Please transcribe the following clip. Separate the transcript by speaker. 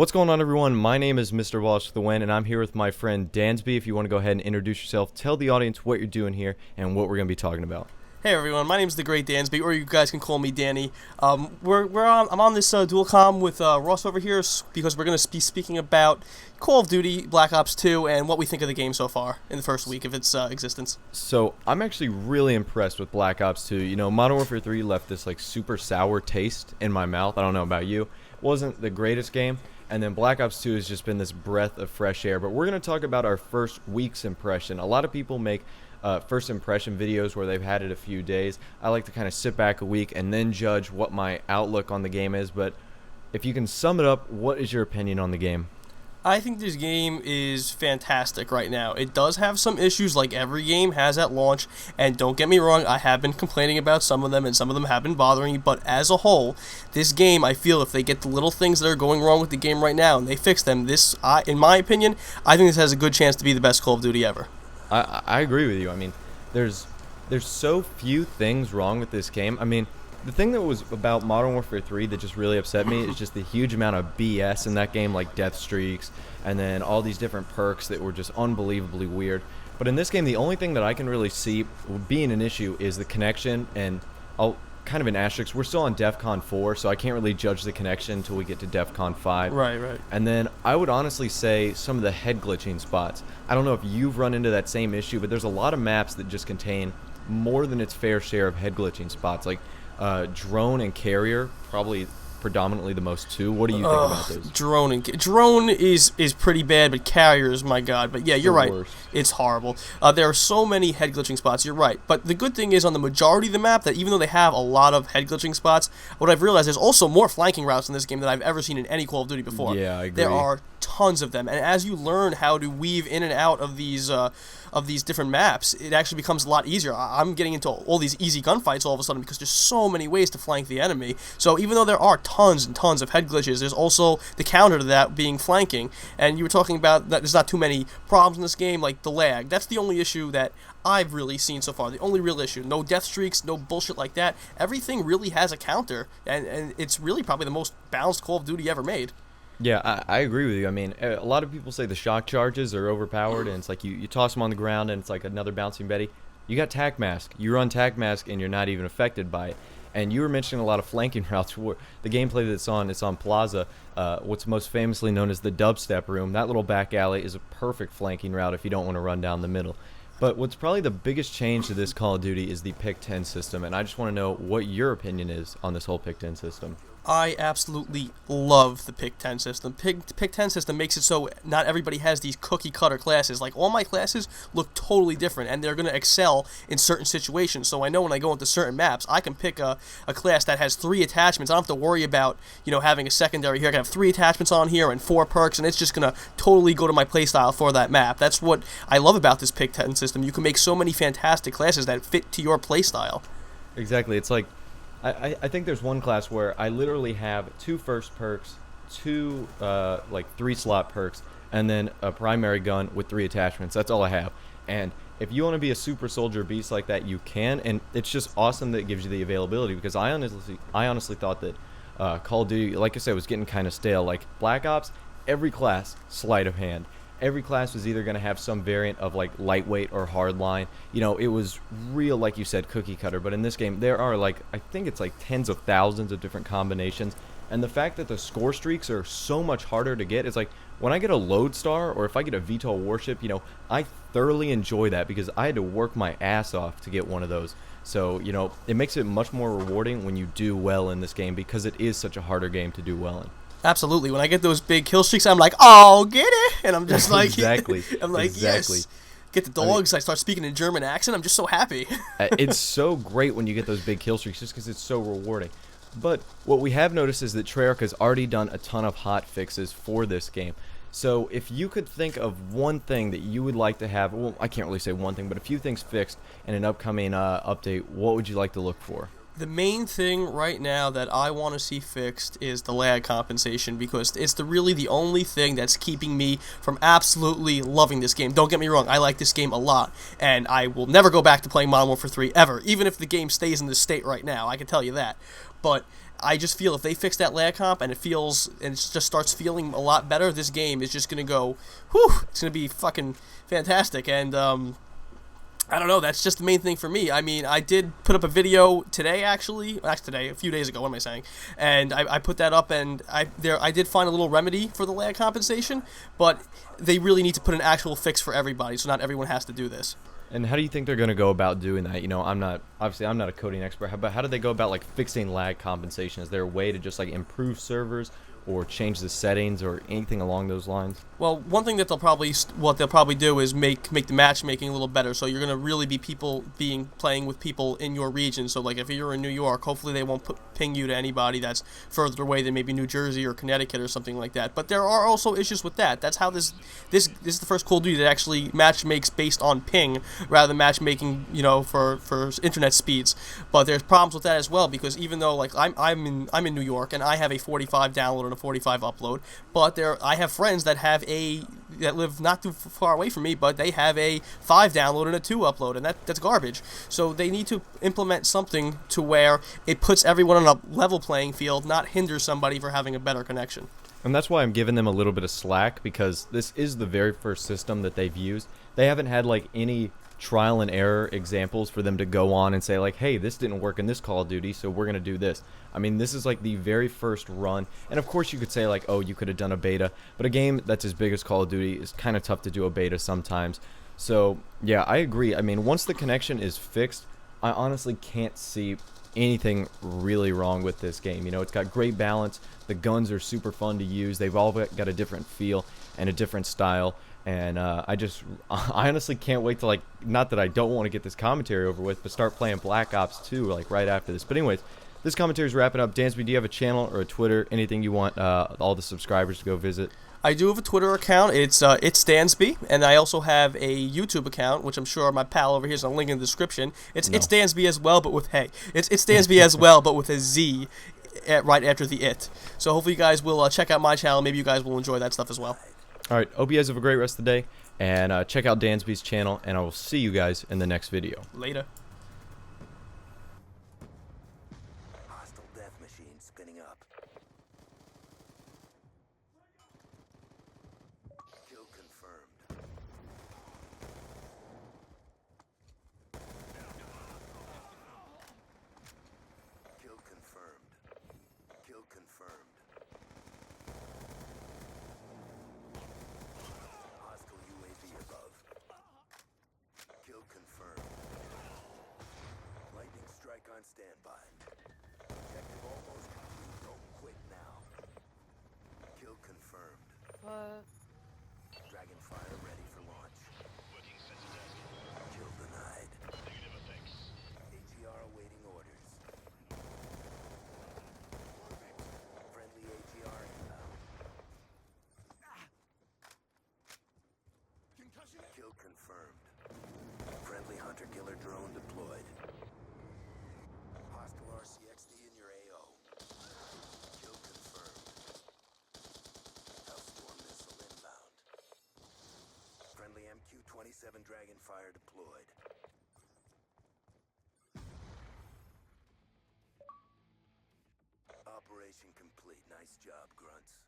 Speaker 1: What's going on, everyone? My name is Mr. Walsh with the Win, and I'm here with my friend Dansby. If you want to go ahead and introduce yourself, tell the audience what you're doing here and what we're going to be talking about.
Speaker 2: Hey everyone, my name's the Great Dansby, or you guys can call me Danny. I'm on this dual comm with Ross over here because we're going to be speaking about Call of Duty Black Ops 2 and what we think of the game so far in the first week of its existence.
Speaker 1: So I'm actually really impressed with Black Ops 2. You know, Modern Warfare 3 left this super sour taste in my mouth. I don't know about you. It wasn't the greatest game. And then Black Ops 2 has just been this breath of fresh air. But we're going to talk about our first week's impression. A lot of people make first impression videos where they've had it a few days. I like to kind of sit back a week and then judge what my outlook on the game is. But if you can sum it up, what is your opinion on the game?
Speaker 2: I think this game is fantastic right now. It does have some issues like every game has at launch, and don't get me wrong, I have been complaining about some of them, and some of them have been bothering me, but as a whole, this game, I feel if they get the little things that are going wrong with the game right now, and they fix them, in my opinion, I think this has a good chance to be the best Call of Duty ever.
Speaker 1: I agree with you. I mean, there's so few things wrong with this game. I mean, the thing that was about Modern Warfare 3 that just really upset me is just the huge amount of BS in that game, like death streaks, and then all these different perks that were just unbelievably weird. But in this game, the only thing that I can really see being an issue is the connection, and I'll kind of an asterisk. We're still on DEFCON 4, so I can't really judge the connection until we get to DEFCON 5.
Speaker 2: Right.
Speaker 1: And then I would honestly say some of the head glitching spots. I don't know if you've run into that same issue, but there's a lot of maps that just contain more than its fair share of head glitching spots. Like drone and carrier, probably predominantly the most two. What do you think about those?
Speaker 2: Drone is pretty bad, but carriers, my god. But yeah, you're right.
Speaker 1: Worst.
Speaker 2: It's horrible. There are so many head glitching spots. You're right. But the good thing is on the majority of the map that even though they have a lot of head glitching spots, what I've realized there's also more flanking routes in this game than I've ever seen in any Call of Duty before.
Speaker 1: Yeah, I agree.
Speaker 2: There are tons of them, and as you learn how to weave in and out of these different maps, it actually becomes a lot easier. I'm getting into all these easy gunfights all of a sudden because there's so many ways to flank the enemy. So even though there are tons and tons of head glitches, there's also the counter to that being flanking. And you were talking about that there's not too many problems in this game, like the lag. That's the only issue that I've really seen so far. The only real issue. No death streaks, no bullshit like that. Everything really has a counter, and it's really probably the most balanced Call of Duty ever made.
Speaker 1: Yeah, I agree with you. I mean, a lot of people say the shock charges are overpowered, and it's like you toss them on the ground, and it's like another bouncing Betty. You got Tac Mask. You run Tac Mask, and you're not even affected by it. And you were mentioning a lot of flanking routes. The gameplay that's on, it's on Plaza, what's most famously known as the dubstep room. That little back alley is a perfect flanking route if you don't want to run down the middle. But what's probably the biggest change to this Call of Duty is the Pick 10 system, and I just want to know what your opinion is on this whole Pick 10 system.
Speaker 2: I absolutely love the Pick 10 system. Pick 10 system makes it so not everybody has these cookie cutter classes. Like, all my classes look totally different, and they're going to excel in certain situations. So I know when I go into certain maps, I can pick a class that has 3 attachments. I don't have to worry about, having a secondary here. I can have 3 attachments on here and 4 perks, and it's just going to totally go to my playstyle for that map. That's what I love about this Pick 10 system. You can make so many fantastic classes that fit to your playstyle.
Speaker 1: Exactly. It's like, I think there's one class where I literally have 2 first perks, 2 3 slot perks, and then a primary gun with 3 attachments. That's all I have. And if you want to be a super soldier beast like that, you can. And it's just awesome that it gives you the availability, because I honestly thought that Call of Duty, like I said, was getting kind of stale. Like Black Ops, every class sleight of hand. Every class was either going to have some variant of like lightweight or hardline. It was real, like you said, cookie cutter. But in this game, there are I think it's like tens of thousands of different combinations. And the fact that the score streaks are so much harder to get, it's like when I get a Lodestar or if I get a VTOL warship, I thoroughly enjoy that because I had to work my ass off to get one of those. So, it makes it much more rewarding when you do well in this game because it is such a harder game to do well in.
Speaker 2: Absolutely. When I get those big kill streaks, I'm like, oh, get it! And I'm just like,
Speaker 1: exactly.
Speaker 2: I'm like,
Speaker 1: exactly.
Speaker 2: Yes. Get the dogs. I start speaking in German accent. I'm just so happy.
Speaker 1: It's so great when you get those big kill streaks just because it's so rewarding. But what we have noticed is that Treyarch has already done a ton of hot fixes for this game. So if you could think of one thing that you would like to have, well, I can't really say one thing, but a few things fixed in an upcoming update, what would you like to look for?
Speaker 2: The main thing right now that I want to see fixed is the lag compensation, because it's really the only thing that's keeping me from absolutely loving this game. Don't get me wrong, I like this game a lot, and I will never go back to playing Modern Warfare 3 ever, even if the game stays in this state right now, I can tell you that. But I just feel if they fix that lag comp and it just starts feeling a lot better, this game is just gonna go, whew, it's gonna be fucking fantastic. And I don't know, that's just the main thing for me. I mean, I did put up a video today, actually today, a few days ago, what am I saying? And I put that up, and I did find a little remedy for the lag compensation, but they really need to put an actual fix for everybody, so not everyone has to do this.
Speaker 1: And how do you think they're going to go about doing that? You know, I'm not a coding expert, but how do they go about like fixing lag compensation? Is there a way to just like improve servers or change the settings or anything along those lines?
Speaker 2: Well, one thing that they'll probably do is make the matchmaking a little better. So you're gonna really be playing with people in your region. So like if you're in New York, hopefully they won't ping you to anybody that's further away than maybe New Jersey or Connecticut or something like that. But there are also issues with that. That's how this is the first Call of Duty that actually matchmakes based on ping rather than matchmaking, you know, for internet speeds. But there's problems with that as well, because even though like I'm in New York and I have a 45 download and a 45 upload, but I have friends that live not too far away from me, but they have a 5 download and a 2 upload, and that's garbage. So they need to implement something to where it puts everyone on a level playing field, not hinder somebody for having a better connection.
Speaker 1: And that's why I'm giving them a little bit of slack, because this is the very first system that they've used. They haven't had like any trial and error examples for them to go on and say like, hey, this didn't work in this Call of Duty, so we're gonna do this. I mean, this is like the very first run, and of course you could say like, oh, you could have done a beta, but a game that's as big as Call of Duty is kind of tough to do a beta sometimes. So yeah, I agree. I mean, once the connection is fixed, I honestly can't see anything really wrong with this game. You know, it's got great balance, the guns are super fun to use, they've all got a different feel and a different style. And I honestly can't wait to, like, not that I don't want to get this commentary over with, but start playing Black Ops 2, like, right after this. But anyways, this commentary is wrapping up. Dansby, do you have a channel or a Twitter, anything you want all the subscribers to go visit?
Speaker 2: I do have a Twitter account. It's Dansby, and I also have a YouTube account, which I'm sure my pal over here is a link in the description. It's Dansby as well, but with it's Dansby as well, but with a Z right after the it. So hopefully you guys will check out my channel. Maybe you guys will enjoy that stuff as well.
Speaker 1: All right, hope you guys have a great rest of the day, and check out Dansby's channel, and I will see you guys in the next video.
Speaker 2: Later.
Speaker 3: Hostile death machine spinning up. Kill confirmed. Kill confirmed. Kill confirmed. Hostile UAV above. Kill confirmed. Lightning strike on standby. Objective almost complete. Don't quit now. Kill confirmed.
Speaker 4: What?
Speaker 3: Dragonfire ready for launch. Kill denied. AGR awaiting orders. Friendly AGR inbound. Kill confirmed. Friendly hunter-killer drone deployed. Hostile RCXD in your AO. Kill confirmed. Hellstorm missile inbound. Friendly MQ-27 Dragonfire deployed. Operation complete. Nice job, grunts.